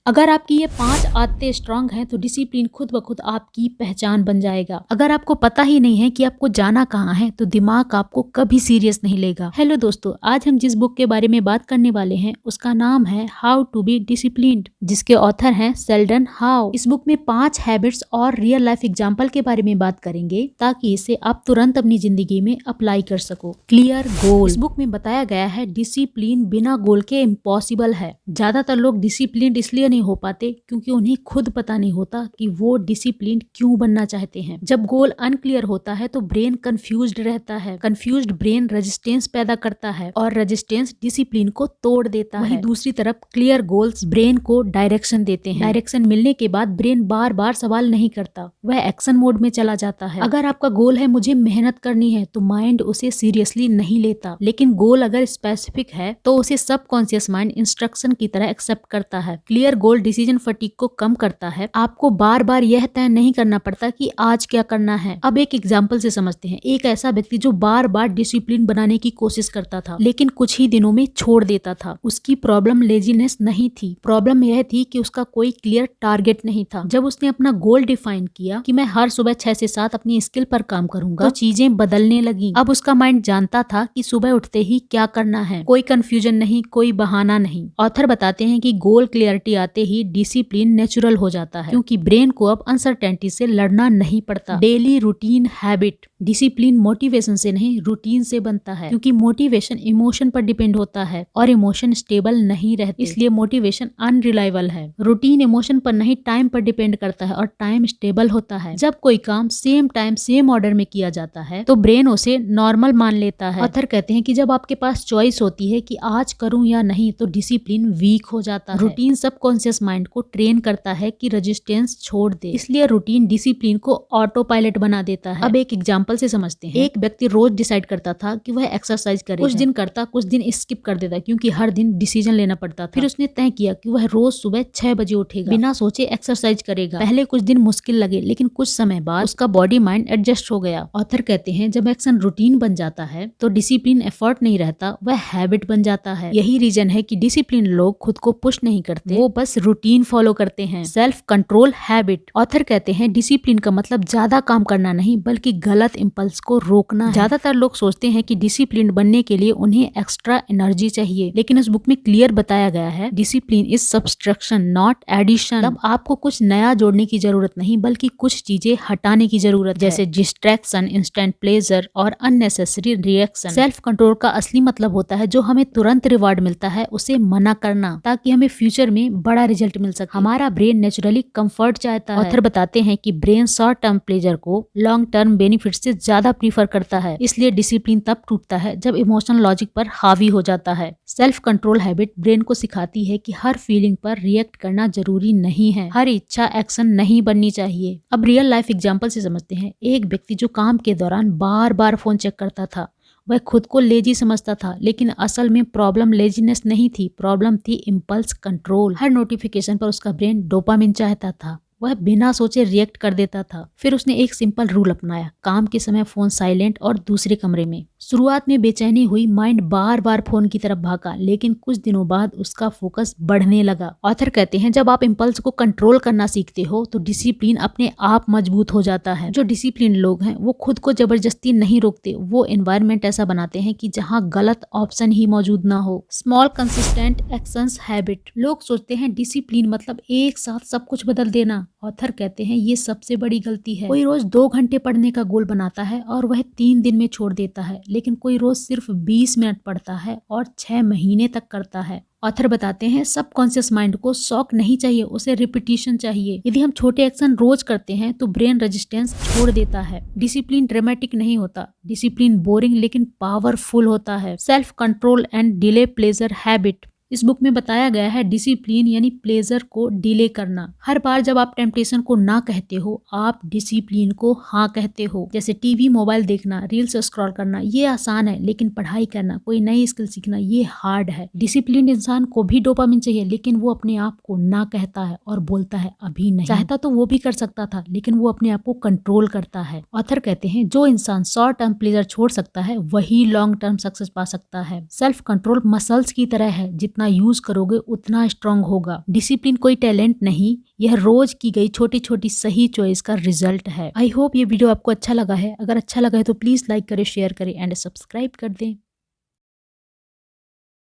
अगर आपकी ये 5 आदतें स्ट्रांग हैं तो डिसिप्लिन खुद ब खुद आपकी पहचान बन जाएगा। अगर आपको पता ही नहीं है कि आपको जाना कहाँ है तो दिमाग आपको कभी सीरियस नहीं लेगा। हेलो दोस्तों, आज हम जिस बुक के बारे में बात करने वाले हैं उसका नाम है हाउ टू बी डिसिप्लिन्ड, जिसके ऑथर हैं सेल्डन हाउ। इस बुक में 5 हैबिट्स और रियल लाइफ एग्जाम्पल के बारे में बात करेंगे ताकि इसे आप तुरंत अपनी जिंदगी में अप्लाई कर सको। Clear goal. इस बुक में बताया गया है डिसिप्लिन बिना गोल के इम्पॉसिबल है। ज्यादातर लोग डिसिप्लिन इसलिए नहीं हो पाते क्योंकि उन्हें खुद पता नहीं होता कि वो डिसिप्लिन क्यों बनना चाहते हैं। जब गोल अनक्लियर होता है तो ब्रेन कंफ्यूज्ड रहता है। कंफ्यूज्ड ब्रेन रेजिस्टेंस पैदा करता है और रेजिस्टेंस डिसिप्लिन को तोड़ देता है। वहीं दूसरी तरफ क्लियर गोल्स ब्रेन को डायरेक्शन देते हैं। डायरेक्शन मिलने के बाद ब्रेन बार बार सवाल नहीं करता, वह एक्शन मोड में चला जाता है। अगर आपका गोल है मुझे मेहनत करनी है तो माइंड उसे सीरियसली नहीं लेता, लेकिन गोल अगर स्पेसिफिक है तो उसे सबकॉन्शियस माइंड इंस्ट्रक्शन की तरह एक्सेप्ट करता है। क्लियर गोल डिसीजन फटीग को कम करता है। आपको बार बार यह तय नहीं करना पड़ता कि आज क्या करना है। अब एक एग्जांपल से समझते हैं। एक ऐसा व्यक्ति जो बार बार डिसिप्लिन बनाने की कोशिश करता था लेकिन कुछ ही दिनों में छोड़ देता था। उसकी प्रॉब्लम लेजीनेस नहीं थी, प्रॉब्लम यह थी कि उसका कोई क्लियर टारगेट नहीं था। जब उसने अपना गोल डिफाइन किया कि मैं हर सुबह 6 से 7 अपनी स्किल पर काम करूंगा तो चीजें बदलने लगी। अब उसका माइंड जानता था कि सुबह उठते ही क्या करना है। कोई कंफ्यूजन नहीं, कोई बहाना नहीं। ऑथर बताते हैं कि गोल क्लियरिटी आते ही डिसिप्लिन नेचुरल हो जाता है क्योंकि ब्रेन को अब अनसर्टेनिटी से लड़ना नहीं पड़ता। Daily routine habit. Discipline motivation से नहीं रूटीन से बनता है क्योंकि मोटिवेशन इमोशन पर डिपेंड होता है और इमोशन स्टेबल नहीं रहते, इसलिए मोटिवेशन अनरिलायबल है। रूटीन इमोशन पर नहीं टाइम पर डिपेंड करता है और टाइम स्टेबल होता है। जब कोई काम सेम टाइम सेम ऑर्डर में किया जाता है तो ब्रेन उसे नॉर्मल मान लेता है। ऑथर कहते हैं कि जब आपके पास चॉइस होती है कि आज करूं या नहीं तो डिसिप्लिन वीक हो जाता है। रूटीन सबकॉन्शियस माइंड को ट्रेन करता है कि रेजिस्टेंस छोड़ दे, इसलिए रूटीन डिसिप्लिन को ऑटो पायलट बना देता है। अब एक एग्जांपल से समझते हैं। एक व्यक्ति रोज डिसाइड करता था कि वह एक्सरसाइज करेगा। कुछ दिन करता, कुछ दिन स्किप कर देता क्योंकि हर दिन डिसीजन लेना पड़ता था। फिर उसने तय किया कि वह रोज सुबह 6 बजे उठेगा, बिना सोचे एक्सरसाइज करेगा। पहले कुछ दिन मुश्किल लगे लेकिन कुछ समय बाद उसका बॉडी माइंड एडजस्ट हो गया। ऑथर कहते हैं जब एक्शन रूटीन बन जाता है तो डिसिप्लिन एफर्ट नहीं रहता, वह हैबिट बन जाता है। यही रीजन है कि डिसिप्लिन लोग खुद को पुश नहीं करते, वो बस रूटीन फॉलो करते हैं। Self control habit. ऑथर कहते हैं डिसिप्लिन का मतलब ज्यादा काम करना नहीं बल्कि गलत इंपल्स को रोकना है। ज्यादातर लोग सोचते हैं कि डिसिप्लिन बनने के लिए उन्हें एक्स्ट्रा एनर्जी चाहिए, लेकिन इस बुक में क्लियर बताया गया है discipline is subtraction not addition. अब आपको कुछ नया जोड़ने की जरूरत नहीं बल्कि कुछ चीजें हटाने की जरूरत है, जैसे डिस्ट्रैक्शन, इंस्टेंट प्लेजर और अननेसेसरी रिएक्शन। सेल्फ कंट्रोल का असली मतलब होता है जो हमें तुरंत रिवार्ड मिलता है उसे मना करना ताकि हमें फ्यूचर में बड़ा रिजल्ट मिल सके। हमारा ब्रेन नेचुरली कंफर्ट चाहता है। ऑथर बताते हैं कि ब्रेन शॉर्ट टर्म प्लेजर को लॉन्ग टर्म बेनिफिट से ज्यादा प्रीफर करता है, इसलिए डिसिप्लिन तब टूटता है जब इमोशनल लॉजिक पर हावी हो जाता है। सेल्फ कंट्रोल हैबिट ब्रेन को सिखाती है कि हर फीलिंग पर रिएक्ट करना जरूरी नहीं है, हर इच्छा एक्शन नहीं बननी चाहिए। अब रियल लाइफ एग्जांपल से समझते हैं। एक व्यक्ति जो काम के दौरान बार बार फोन चेक करता था, वह खुद को लेजी समझता था लेकिन असल में प्रॉब्लम लेजीनेस नहीं थी, प्रॉब्लम थी इम्पल्स कंट्रोल। हर नोटिफिकेशन पर उसका ब्रेन डोपामिन चाहता था, वह बिना सोचे रिएक्ट कर देता था। फिर उसने एक सिंपल रूल अपनाया, काम के समय फोन साइलेंट और दूसरे कमरे में। शुरुआत में बेचैनी हुई, माइंड बार बार फोन की तरफ भागा, लेकिन कुछ दिनों बाद उसका फोकस बढ़ने लगा। ऑथर कहते हैं जब आप इम्पल्स को कंट्रोल करना सीखते हो तो डिसिप्लिन अपने आप मजबूत हो जाता है। जो डिसिप्लिन लोग हैं वो खुद को जबरदस्ती नहीं रोकते, वो एनवायरनमेंट ऐसा बनाते हैं कि जहाँ गलत ऑप्शन ही मौजूद ना हो। Small consistent actions habit. लोग सोचते हैं डिसिप्लिन मतलब एक साथ सब कुछ बदल देना। ऑथर कहते हैं ये सबसे बड़ी गलती है। कोई रोज 2 घंटे पढ़ने का गोल बनाता है और वह 3 दिन में छोड़ देता है, लेकिन कोई रोज सिर्फ 20 मिनट पढ़ता है और 6 महीने तक करता है। ऑथर बताते हैं सबकॉन्शियस माइंड को शॉक नहीं चाहिए, उसे रिपीटिशन चाहिए। यदि हम छोटे एक्शन रोज करते हैं तो ब्रेन रेजिस्टेंस छोड़ देता है। डिसिप्लिन ड्रामेटिक नहीं होता, डिसिप्लिन बोरिंग लेकिन पावरफुल होता है। Self control and delay pleasure habit. इस बुक में बताया गया है डिसिप्लिन यानी प्लेजर को डिले करना। हर बार जब आप टेम्पटेशन को ना कहते हो आप डिसिप्लिन को हाँ कहते हो। जैसे टीवी मोबाइल देखना, रील्स स्क्रॉल करना ये आसान है, लेकिन पढ़ाई करना, कोई नई स्किल सीखना ये हार्ड है। डिसिप्लिन इंसान को भी डोपामिन चाहिए लेकिन वो अपने आप को ना कहता है और बोलता है अभी नहीं। चाहता तो वो भी कर सकता था लेकिन वो अपने आप को कंट्रोल करता है। ऑथर कहते हैं जो इंसान शॉर्ट टर्म प्लेजर छोड़ सकता है वही लॉन्ग टर्म सक्सेस पा सकता है। सेल्फ कंट्रोल मसल्स की तरह है, जितना जितना यूज करोगे उतना स्ट्रांग होगा। डिसिप्लिन कोई टैलेंट नहीं, यह रोज की गई छोटी छोटी सही चॉइस का रिजल्ट है। आई होप ये वीडियो आपको अच्छा लगा है। अगर अच्छा लगा है तो प्लीज लाइक करें, शेयर करें एंड सब्सक्राइब कर दें।